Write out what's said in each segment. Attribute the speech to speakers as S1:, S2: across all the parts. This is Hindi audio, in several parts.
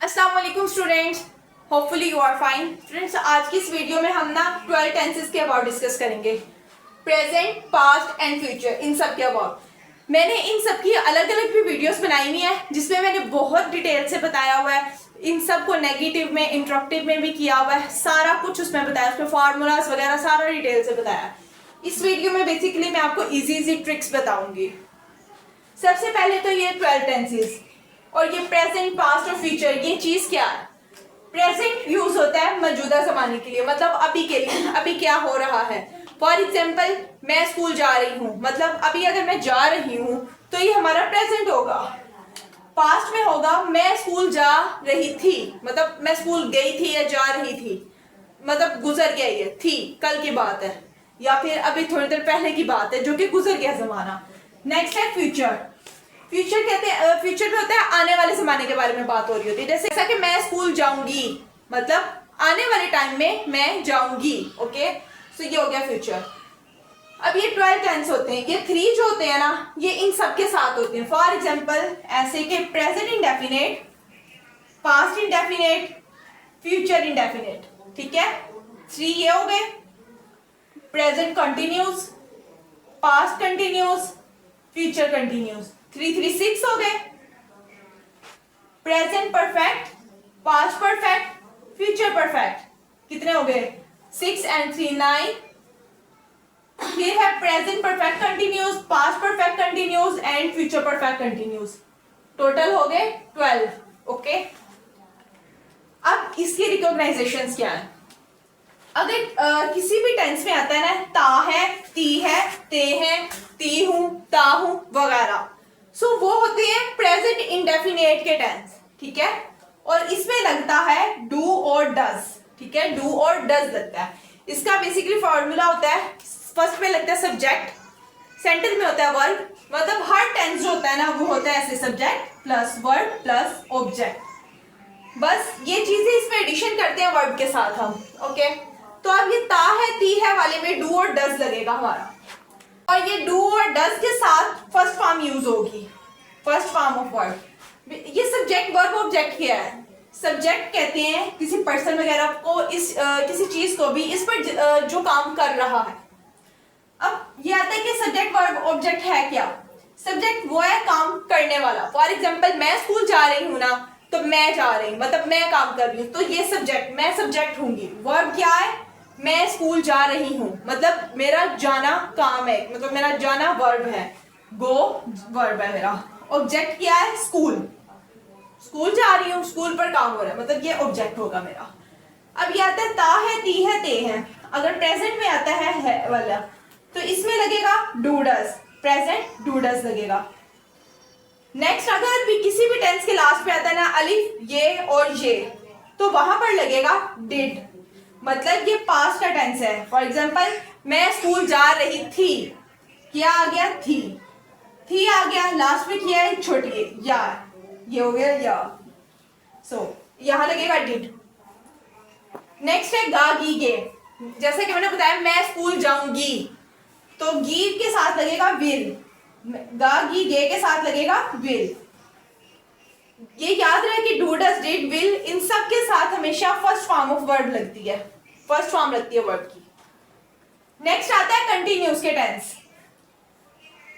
S1: अस्सलाम वालेकुम students, hopefully you are fine. Friends, आज की इस वीडियो में हम ना 12 टेंसेस के अबाउट डिस्कस करेंगे, प्रेजेंट, पास्ट एंड फ्यूचर, इन सब के अबाउट। मैंने इन सब की अलग अलग भी वीडियोस बनाई हुई है जिसमें मैंने बहुत डिटेल से बताया हुआ है, इन सब को नेगेटिव में, इंट्रोक्टिव में भी किया हुआ है, सारा कुछ उसमें बताया, उसमें फार्मूलाज वगैरह सारा डिटेल से बताया। इस वीडियो में बेसिकली मैं आपको इजी ट्रिक्स बताऊंगी। सबसे पहले तो ये 12 टेंसेस और ये प्रेजेंट, पास्ट और फ्यूचर, ये चीज क्या है? प्रेजेंट यूज होता है मौजूदा जमाने के लिए, मतलब अभी के लिए, अभी क्या हो रहा है। फॉर एग्जाम्पल, मैं स्कूल जा रही हूँ, मतलब अभी अगर मैं जा रही हूँ तो ये हमारा प्रेजेंट होगा। पास्ट में होगा मैं स्कूल जा रही थी, मतलब मैं स्कूल गई थी या जा रही थी, मतलब गुजर गया, ये थी कल की बात है, या फिर अभी थोड़ी देर पहले की बात है जो कि गुजर गया जमाना। नेक्स्ट है फ्यूचर। फ्यूचर कहते हैं, फ्यूचर में होता है आने वाले जमाने के बारे में बात हो रही होती है, जैसे कि मैं स्कूल जाऊंगी, मतलब आने वाले टाइम में मैं जाऊंगी। ओके, सो ये हो गया फ्यूचर। अब ये 12 टेंस होते हैं, ये 3 जो होते हैं ना, ये इन सब के साथ होते हैं। फॉर एग्जाम्पल ऐसे कि present indefinite, past indefinite, future indefinite. ठीक है, 3 ये हो गए। Present continuous, past continuous, future continuous. 3 3 6 हो गए। Present perfect, past perfect, future perfect, कितने हो गए? 6 and 3 9। फिर है present perfect continuous, past perfect continuous and future perfect continuous. Total हो गए 12। ओके, अब इसकी रिकॉग्नाइजेशंस क्या है? अगर किसी भी टेंस में आता है ना, ता है, ती है, ते है, ती हूं, ता हूं वगैरह, सो वो होते हैं प्रेजेंट इंडेफिनिट के टेंस। ठीक है, और इसमें लगता है डू और डज। ठीक है, डू और डज लगता है। इसका बेसिकली फॉर्मूला होता है, फर्स्ट में लगता है सब्जेक्ट, सेंटर में होता है वर्ब, मतलब हर टेंस जो होता है ना वो होता है ऐसे subject plus verb plus object. बस ये चीजें इसमें एडिशन करते हैं वर्ब के साथ हम। ओके, तो अब ये ता है, ती है वाले में डू और डज लगेगा हमारा, और ये डू और डज के साथ फर्स्ट फॉर्म यूज होगी, फर्स्ट फॉर्म ऑफ वर्ब। ये सब्जेक्ट वर्ब ऑब्जेक्ट क्या है? सब्जेक्ट कहते हैं किसी पर्सन वगैरह को, इस किसी चीज को भी, इस पर जो काम कर रहा है। अब ये आता है कि सब्जेक्ट वर्ब ऑब्जेक्ट है क्या? सब्जेक्ट वो है काम करने वाला। फॉर एग्जाम्पल, मैं स्कूल जा रही हूँ ना, तो मैं जा रही हूँ मतलब मैं काम कर रही हूँ, तो ये सब्जेक्ट, मैं सब्जेक्ट हूंगी। वर्ब क्या है? मैं स्कूल जा रही हूँ, मतलब मेरा जाना काम है, मतलब मेरा जाना वर्ब है, गो वर्ब है मेरा। ऑब्जेक्ट क्या है? स्कूल, स्कूल जा रही हूँ, स्कूल पर काम हो रहा है, मतलब ये ऑब्जेक्ट होगा मेरा। अब ये आता है ता है, ती है, ते है। अगर प्रेजेंट में आता है वाला, तो इसमें लगेगा do does, present do does लगेगा। नेक्स्ट, अगर भी किसी भी टेंस के लास्ट पे आता है ना अलिफ, ये और ये, तो वहां पर लगेगा डिड, मतलब ये पास्ट का टेंस है। फॉर एग्जाम्पल, मैं स्कूल जा रही थी, क्या आ गया? थी आ गया, लास्ट में किया है छोटी या, ये हो गया या, सो यहां लगेगा डिड। नेक्स्ट है गा गी गे, जैसे कि मैंने बताया मैं स्कूल जाऊंगी, तो गी के साथ लगेगा विल, गा गी गे के साथ लगेगा विल। ये याद रहे कि डू डज डिड विल, इन सब के साथ हमेशा फर्स्ट फॉर्म ऑफ वर्ब लगती है, फर्स्ट फॉर्म लगती है वर्ब की। नेक्स्ट आता है कंटिन्यूस के टेंस।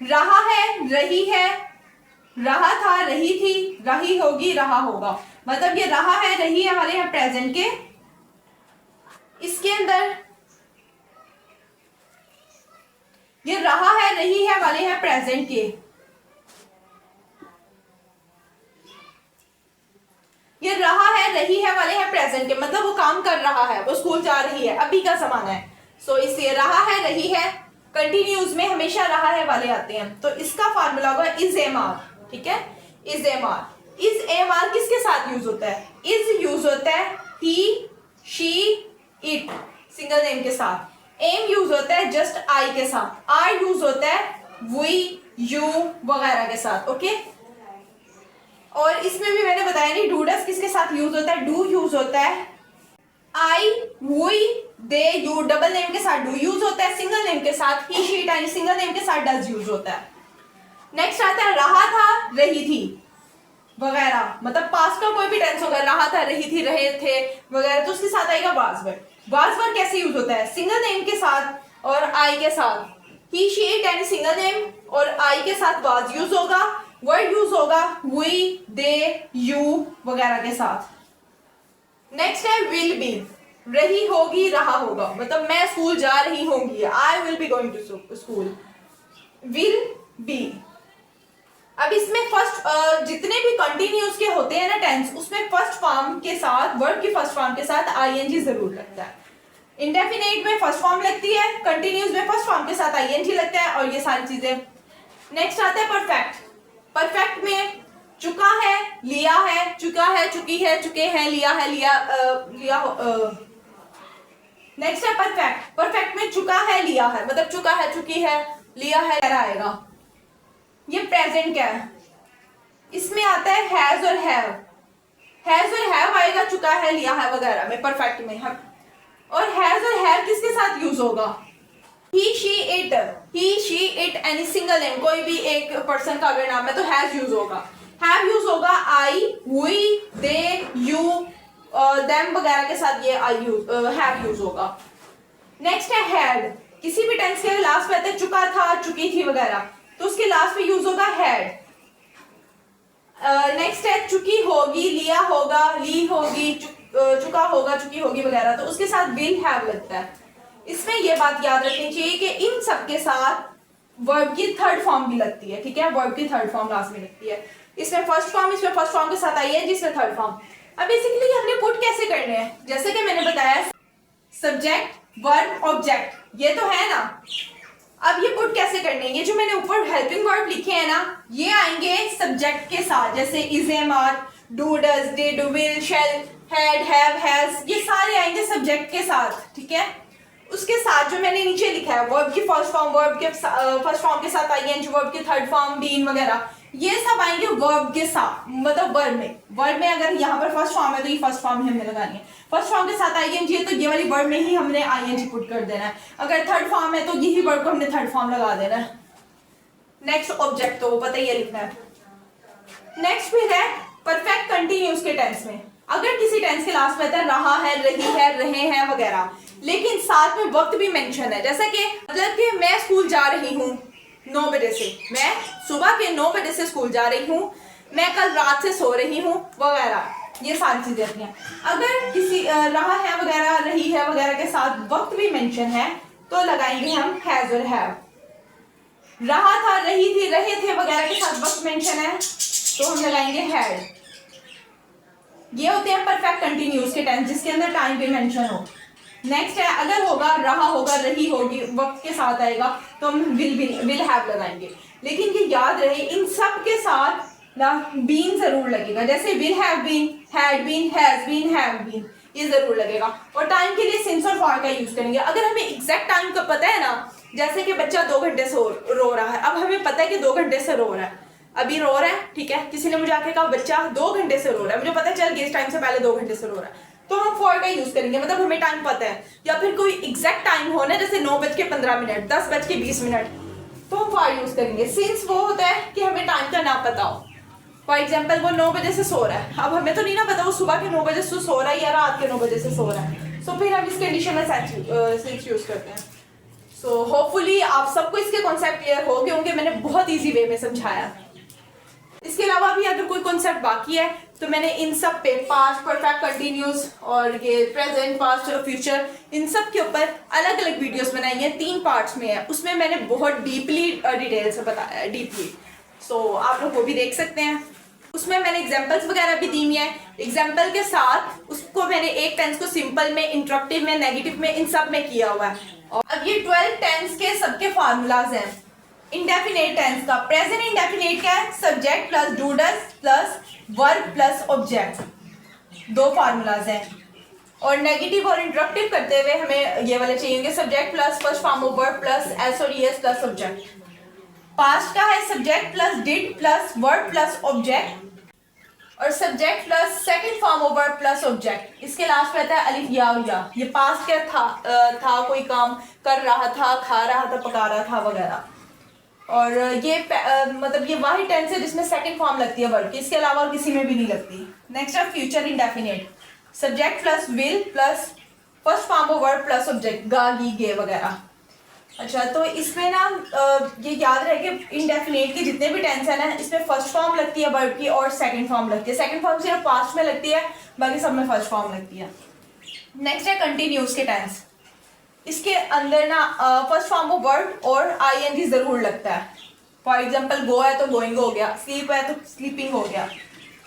S1: रहा है, रही है, रहा था, रही थी, रही होगी, रहा होगा, मतलब ये रहा है, रही है हमारे यहाँ प्रेजेंट के। इसके अंदर ये रहा है, रही है वाले हैं प्रेजेंट के, ये रहा है, रही है वाले हैं प्रेजेंट के, मतलब वो काम कर रहा है, वो स्कूल जा रही है, अभी का जमाना है। सो इससे रहा है, रही है, कंटिन्यूज में हमेशा रहा है वाले आते हैं, तो इसका फार्मूला होगा इज एम आर। ठीक है, is am are. Is am are किसके साथ यूज होता है? इज यूज होता है he, she, it, single name के साथ। एम यूज होता है जस्ट आई के साथ। आर यूज होता है वी, यू वगैरह के साथ। ओके, और इसमें भी मैंने बताया नहीं डू डज किसके साथ यूज होता है। डू यूज होता है I, we, they, you, double name के साथ डू यूज होता है, सिंगल नेम के साथ he, she, it, single name के साथ डज यूज होता है। नेक्स्ट आता है रहा था, रही थी, वगैरह, मतलब पास्ट का कोई भी टेंस होगा, रहा था, रही थी, रहे थे वगैरह, तो उसके साथ आएगा वाज वर्ड। वाज वर्ड कैसे यूज होता है? सिंगल नेम के साथ और आई के साथ। He she it and single name और आई के साथ वाज यूज होगा। वर्ड यूज होगा वी, दे, यू वगैरह के साथ। नेक्स्ट है विल बी। रही होगी, रहा होगा, मतलब मैं स्कूल जा रही होंगी, I will be going to school. Will be. अब इसमें फर्स्ट जितने भी कंटिन्यूस के होते हैं ना टेंस, उसमें फर्स्ट फॉर्म के साथ, वर्ब की फर्स्ट फॉर्म के साथ आईएनजी जरूर लगता है। इंडेफिनेट में फर्स्ट फॉर्म लगती है, कंटिन्यूस में फर्स्ट फॉर्म के साथ आईएनजी लगता है, और ये सारी चीजें। नेक्स्ट आता है परफेक्ट। परफेक्ट में चुका है, लिया है, चुका है, चुकी है, चुके हैं, लिया है, लिया। नेक्स्ट है परफेक्ट। परफेक्ट में चुका है, लिया है, मतलब चुका है, चुकी है, लिया है आएगा। ये प्रेजेंट क्या है? इसमें आता है हैज और हैव। हैज और हैव आएगा चुका है, लिया है वगैरह में, परफेक्ट में है। और हैज और हैव किसके साथ यूज होगा? He she it. He she it any single name, कोई भी एक पर्सन का अगर नाम है तो हैज यूज होगा। हैव यूज होगा I, we, they, you, them वगैरह के साथ ये आई यूज, हैव यूज होगा। नेक्स्ट है हैड। किसी भी टेंस के लास्ट पे आते हैं चुका था, चुकी थी वगैरह, तो उसके लास्ट पे यूज होगा हैड। नेक्स्ट है चुकी होगी, लिया होगा, ली होगी, चुका होगा, चुकी होगी वगैरह, तो उसके साथ विल हैव लगता है। इसमें यह बात याद रखनी चाहिए कि इन सब के साथ वर्ब की थर्ड फॉर्म भी लगती है, ठीक है, वर्ब की थर्ड फॉर्म लास्ट में लगती है। इसमें फर्स्ट फॉर्म, इसमें फर्स्ट फॉर्म के साथ आई है, जिसमें थर्ड फॉर्म। अब बेसिकली हमने पुट कैसे करने हैं, जैसे कि मैंने बताया सब्जेक्ट, वर्ब, ऑब्जेक्ट, ये तो है ना। अब ये पुट कैसे करने हैं? ये जो मैंने ऊपर हेल्पिंग वर्ब लिखे हैं ना, ये आएंगे सब्जेक्ट के साथ, जैसे is, am, are, do, does, did, will, shall, had, have, has, ये सारे आएंगे सब्जेक्ट के साथ, ठीक है। उसके साथ जो मैंने नीचे लिखा है वर्ब की फर्स्ट फॉर्म, वर्ब के फर्स्ट फॉर्म के साथ आईएनजी, वर्ब की थर्ड फॉर्म, बीन वगैरह, ये सब आएंगे वर्ब के साथ, मतलब वर्ब में। वर्ब में अगर यहाँ पर फर्स्ट फॉर्म है तो ये फर्स्ट फॉर्म ही हमने लगानी है। फर्स्ट फॉर्म के साथ आईएनजी है तो ये वाली वर्ब में ही हमने आईएनजी पुट कर देना है। अगर थर्ड फॉर्म है तो यही वर्ब को हमने थर्ड फॉर्म लगा देना है। नेक्स्ट ऑब्जेक्ट तो पता ही है लिखना है। नेक्स्ट फिर है परफेक्ट कंटिन्यूस के टेंस में। अगर किसी टेंस के लास्ट में रहा है, रही है, रहे हैं वगैरह, लेकिन साथ में वक्त भी मेंशन है, जैसा कि मतलब कि मैं स्कूल जा रही हूँ 9 बजे से, मैं सुबह के 9 बजे से स्कूल जा रही हूँ, मैं कल रात से सो रही हूँ वगैरह, ये सारी चीजें आती हैं। अगर किसी रहा है वगैरह, रही है वगैरह के साथ वक्त भी मेंशन है तो लगाएंगे हम हैज और हैव। रहा था, रही थी, रहे थे वगैरह के साथ वक्त मेंशन है तो हम लगाएंगे हैड। ये होते हैं परफेक्ट कंटिन्यूस के टेंस जिसके अंदर टाइम भी मेंशन हो। नेक्स्ट है अगर होगा, रहा होगा, रही होगी, वक्त के साथ आएगा तो हम विल हैव लगाएंगे। लेकिन ये याद रहे इन सब के साथ ना बीन जरूर लगेगा, जैसे will have been, had been, has been, have been, ये जरूर लगेगा। और टाइम के लिए सिंस और फॉर का यूज करेंगे। अगर हमें एग्जैक्ट टाइम का पता है ना, जैसे कि बच्चा 2 घंटे से रो रहा है, अब हमें पता है कि 2 घंटे से रो रहा है, अभी रो रहा है, ठीक है, किसी ने मुझे आके कहा बच्चा 2 घंटे से रो रहा है, मुझे पता चल गया इस टाइम से पहले 2 घंटे से रो रहा है, तो हम फॉर का यूज करेंगे, मतलब हमें टाइम पता है। या फिर कोई एग्जैक्ट टाइम हो ना, जैसे 9:15, 10:20, तो हम फॉर यूज करेंगे। सिंस वो होता है कि हमें टाइम का ना पता हो। फॉर एग्जाम्पल वो 9 बजे से सो रहा है, अब हमें तो नहीं ना पता वो सुबह के 9 बजे से सो रहा है या रात के 9 बजे से सो रहा है, सो फिर हम इस कंडीशन में सिंस यूज करते हैं। सो होपफुली आप सबको इसके कॉन्सेप्ट क्लियर हो गए होंगे, मैंने बहुत ईजी वे में समझाया। इसके अलावा भी अगर कोई कॉन्सेप्ट बाकी है तो मैंने इन सब पे पास्ट, परफेक्ट, कंटिन्यूस और ये प्रेजेंट, पास्ट और फ्यूचर, इन सब के ऊपर अलग अलग वीडियोस बनाई हैं, 3 पार्ट्स में है, उसमें मैंने बहुत डीपली डिटेल से बताया है, डीपली। सो आप लोग वो भी देख सकते हैं। उसमें मैंने एग्जाम्पल्स वगैरह भी दी हुई है, एग्जाम्पल के साथ उसको मैंने एक टेंस को सिंपल में, इंटरप्टिव में, नेगेटिव में, इन सब में किया हुआ है। और अब ये 12 टेंस के सबके फार्मूलाज हैं। इंडेफिनेट टेंस का प्रेजेंट इंडेफिनेट क्या है? Subject plus do does plus verb plus object, 2 formulas हैं। और नेगेटिव और इंटरप्टिव करते हुए हमें ये वाले चाहिए, subject plus first form of verb plus S और ईएस प्लस ऑब्जेक्ट। पास्ट का है subject plus did plus verb plus object, और subject plus second form of verb plus object. इसके लास्ट में आता है अलिफ या और या। ये पास्ट क्या था, कोई काम कर रहा था, खा रहा था, पका रहा था वगैरह। और ये मतलब ये वाही टेंस है जिसमें सेकंड फॉर्म लगती है वर्ब की, इसके अलावा और किसी में भी नहीं लगती। नेक्स्ट है future indefinite, subject plus will plus first form of verb plus object, गा गी गे वगैरह। अच्छा, तो इसमें ना ये याद रहे कि इनडेफिनेट के जितने भी टेंस है ना, इसमें फर्स्ट फॉर्म लगती है वर्ब की और सेकंड फॉर्म लगती है। सेकंड फॉर्म सिर्फ पास्ट में लगती है, बाकी सब में फर्स्ट फॉर्म लगती है। नेक्स्ट है कंटिन्यूस के टेंस, इसके अंदर ना फर्स्ट फॉर्म ऑफ वर्ब और आईएनजी जरूर लगता है। फॉर एग्जांपल गो है तो गोइंग हो गया, स्लीप है तो स्लीपिंग हो गया।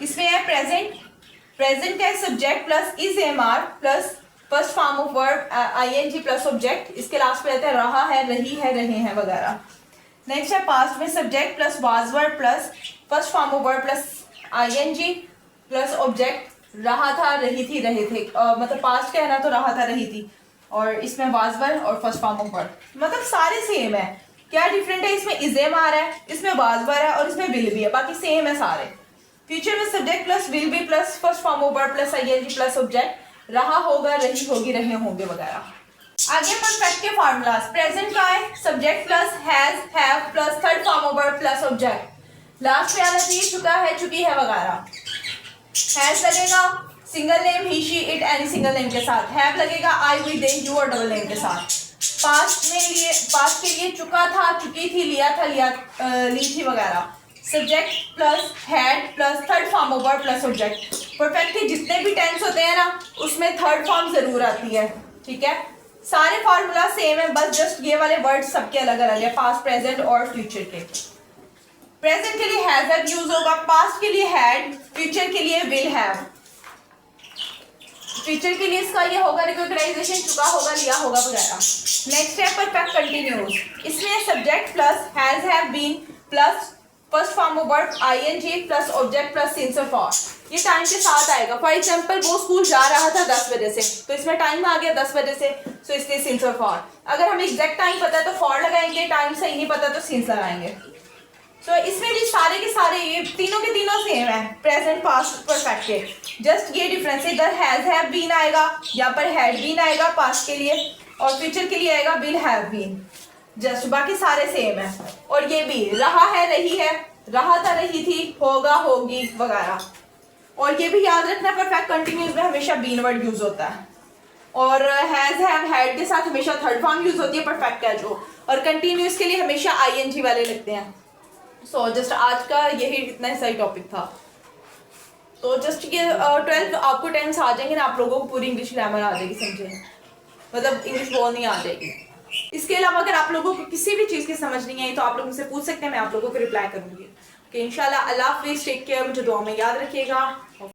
S1: इसमें है प्रेजेंट, प्रेजेंट का subject plus is am are plus first form of verb ING plus object, इसके लास्ट पे रहता है रहा है, रही है, रहे हैं वगैरह। नेक्स्ट है पास्ट में subject plus was verb plus first form of verb plus ING plus object, रहा था, रही थी, रहे थे। मतलब पास्ट कहना तो रहा था, रही थी, और इसमें वाज वर्ब और फर्स्ट फॉर्म ऑफ वर्ब, मतलब सारे सेम है। क्या डिफरेंट है, इसमें इज एम आर है, इसमें वाज वर्ब है और इसमें विल भी है, बाकी सेम है सारे। फ्यूचर में subject plus will be plus first form of verb plus ING plus object, रहा होगा, रही होगी, रहे होंगे वगैरह। आगे परफेक्ट के फार्मूलाज, प्रेजेंट का है subject plus has have plus third form of verb plus object, last पे आना चाहिए चुका है, चुकी है वगैरह। हैज लगेगा single name he she it any single name के साथ, हैव लगेगा आई वी दे यू और डबल नेम के साथ। पास्ट में लिए, पास्ट के लिए चुका था, चुकी थी, लिया था, लिया ली थी वगैरह। Subject plus had plus third form of verb plus object. Perfect के जितने भी टेंस होते हैं ना, उसमें थर्ड फॉर्म जरूर आती है, ठीक है। सारे फार्मूला सेम है, बस जस्ट ये वाले वर्ड्स सबके अलग अलग है, पास्ट, प्रेजेंट और फ्यूचर के। प्रेजेंट के लिए हैज हैव यूज होगा, पास्ट के लिए हैड, फ्यूचर के लिए विल हैव। फ्यूचर के लिए इसका ये होगा रिकॉग्नाइजेशन, चुका होगा, लिया होगा वगैरह। नेक्स्ट है परफेक्ट कंटिन्यूस, इसमें subject plus has have been plus first form of verb ING plus object plus since और फॉर, ये टाइम के साथ आएगा। फॉर एग्जांपल वो स्कूल जा रहा था 10 बजे से, तो इसमें टाइम आ गया 10 बजे से, तो इसलिए सिंस और फॉर। अगर हमें एग्जैक्ट टाइम पता है तो फॉर लगाएंगे, टाइम सही नहीं पता तो सिंस लगाएंगे। तो इसमें भी सारे के सारे ये तीनों के तीनों सेम है, प्रेजेंट, पास्ट, परफेक्ट के। जस्ट ये डिफरेंस है, इधर हैज हैव बीन आएगा, यहाँ पर हैड बीन आएगा पास्ट के लिए, और फ्यूचर के लिए आएगा विल हैव बीन। जस्ट बाकी सारे सेम है। और ये भी रहा है, रही है, रहा था, रही थी, होगा, होगी वगैरह। और ये भी याद रखना, परफेक्ट कंटिन्यूस में हमेशा बीन वर्ड यूज होता है, और हैज हैव हैड के साथ हमेशा थर्ड फॉर्म यूज होती है परफेक्ट का जो, और कंटिन्यूस के लिए हमेशा आईएनजी वाले लगते हैं। सो जस्ट आज का यही इतना ही सही टॉपिक था। तो जस्ट ये 12 आपको टेंस आ जाएंगे ना, आप लोगों को पूरी इंग्लिश ग्रामर आ जाएगी, समझे, मतलब इंग्लिश बोलनी आ जाएगी। इसके अलावा अगर आप लोगों को किसी भी चीज़ की समझ नहीं आई तो आप लोग मुझसे पूछ सकते हैं, मैं आप लोगों को रिप्लाई करूंगी। इंशाल्लाह। अल्लाह हाफिज़, टेक केयर, मुझे दुआ में याद रखिएगा।